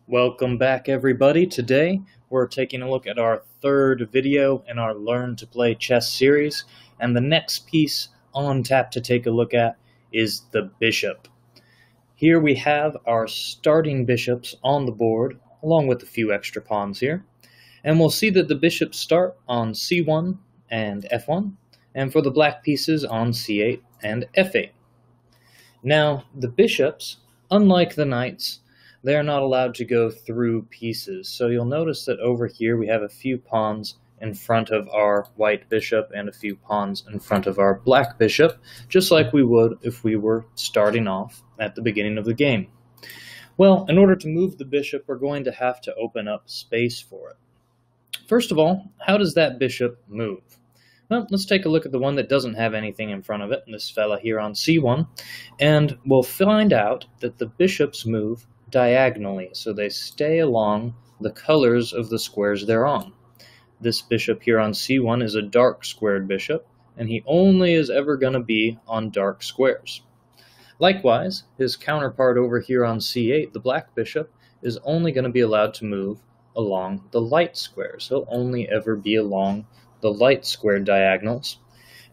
Welcome back, everybody. Today we're taking a look at our third video in our Learn to Play Chess series, and the next piece on tap to take a look at is the bishop. Here we have our starting bishops on the board, along with a few extra pawns here, and we'll see that the bishops start on c1 and f1, and for the black pieces on c8 and f8. Now, the bishops, unlike the knights, they are not allowed to go through pieces. So you'll notice that over here we have a few pawns in front of our white bishop and a few pawns in front of our black bishop, just like we would if we were starting off at the beginning of the game. Well, in order to move the bishop, we're going to have to open up space for it. First of all, how does that bishop move? Well, let's take a look at the one that doesn't have anything in front of it, this fella here on c1, and we'll find out that the bishops move diagonally, so they stay along the colors of the squares they're on. This bishop here on c1 is a dark squared bishop, and he only is ever going to be on dark squares. Likewise, his counterpart over here on c8, the black bishop, is only going to be allowed to move along the light squares. He'll only ever be along the light squared diagonals.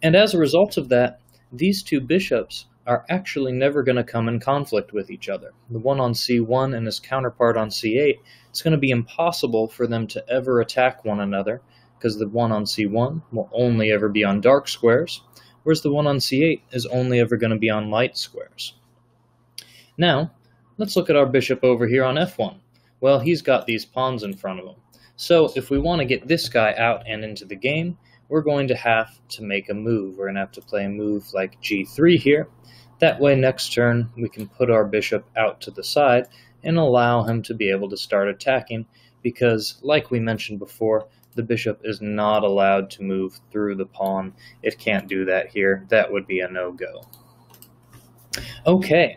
And as a result of that, these two bishops are actually never going to come in conflict with each other. The one on c1 and his counterpart on c8, it's going to be impossible for them to ever attack one another, because the one on c1 will only ever be on dark squares, whereas the one on c8 is only ever going to be on light squares. Now, let's look at our bishop over here on f1. Well, he's got these pawns in front of him. So if we want to get this guy out and into the game, we're going to have to make a move. We're going to have to play a move like g3 here. That way, next turn, we can put our bishop out to the side and allow him to be able to start attacking, because, like we mentioned before, the bishop is not allowed to move through the pawn. It can't do that here. That would be a no-go. Okay,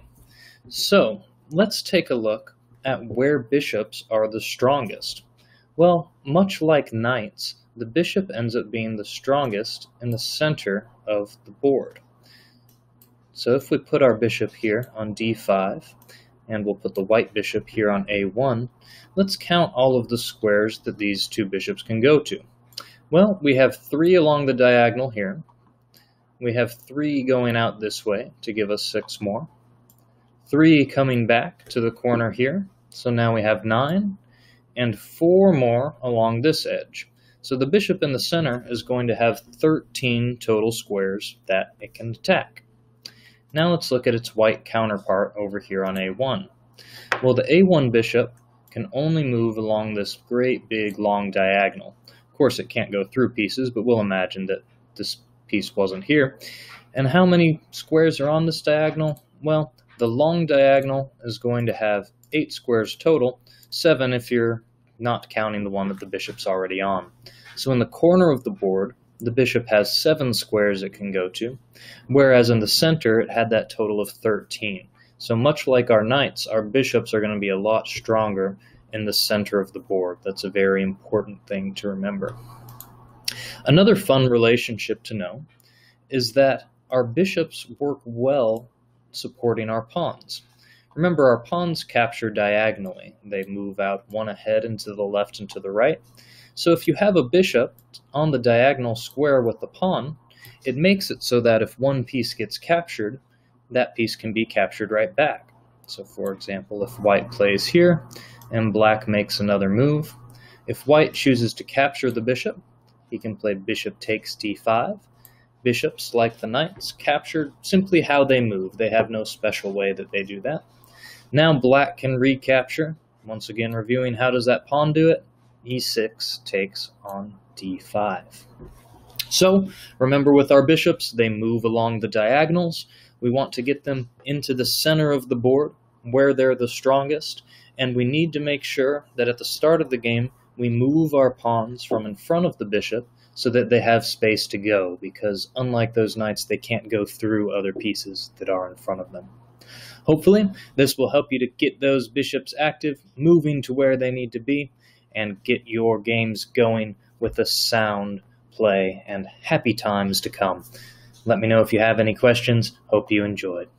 so let's take a look at where bishops are the strongest. Well, much like knights, the bishop ends up being the strongest in the center of the board. So if we put our bishop here on d5, and we'll put the white bishop here on a1, let's count all of the squares that these two bishops can go to. Well, we have 3 along the diagonal here. We have 3 going out this way to give us 6 more. 3 coming back to the corner here, so now we have 9, and 4 more along this edge. So the bishop in the center is going to have 13 total squares that it can attack. Now let's look at its white counterpart over here on a1. Well, the a1 bishop can only move along this great big long diagonal. Of course, it can't go through pieces, but we'll imagine that this piece wasn't here. And how many squares are on this diagonal? Well, the long diagonal is going to have 8 squares total, 7 if you're not counting the one that the bishop's already on. So in the corner of the board, the bishop has 7 squares it can go to, whereas in the center it had that total of 13. So much like our knights, our bishops are going to be a lot stronger in the center of the board. That's a very important thing to remember. Another fun relationship to know is that our bishops work well supporting our pawns. Remember, our pawns capture diagonally. They move out one ahead and to the left and to the right. So if you have a bishop on the diagonal square with the pawn, it makes it so that if one piece gets captured, that piece can be captured right back. So for example, if white plays here and black makes another move, if white chooses to capture the bishop, he can play bishop takes d5. Bishops, like the knights, capture simply how they move. They have no special way that they do that. Now black can recapture. Once again, reviewing how does that pawn do it? e6 takes on d5. So remember, with our bishops, they move along the diagonals. We want to get them into the center of the board where they're the strongest, and we need to make sure that at the start of the game we move our pawns from in front of the bishop so that they have space to go, because unlike those knights, they can't go through other pieces that are in front of them. Hopefully this will help you to get those bishops active, moving to where they need to be, and get your games going with a sound play and happy times to come. Let me know if you have any questions. Hope you enjoyed.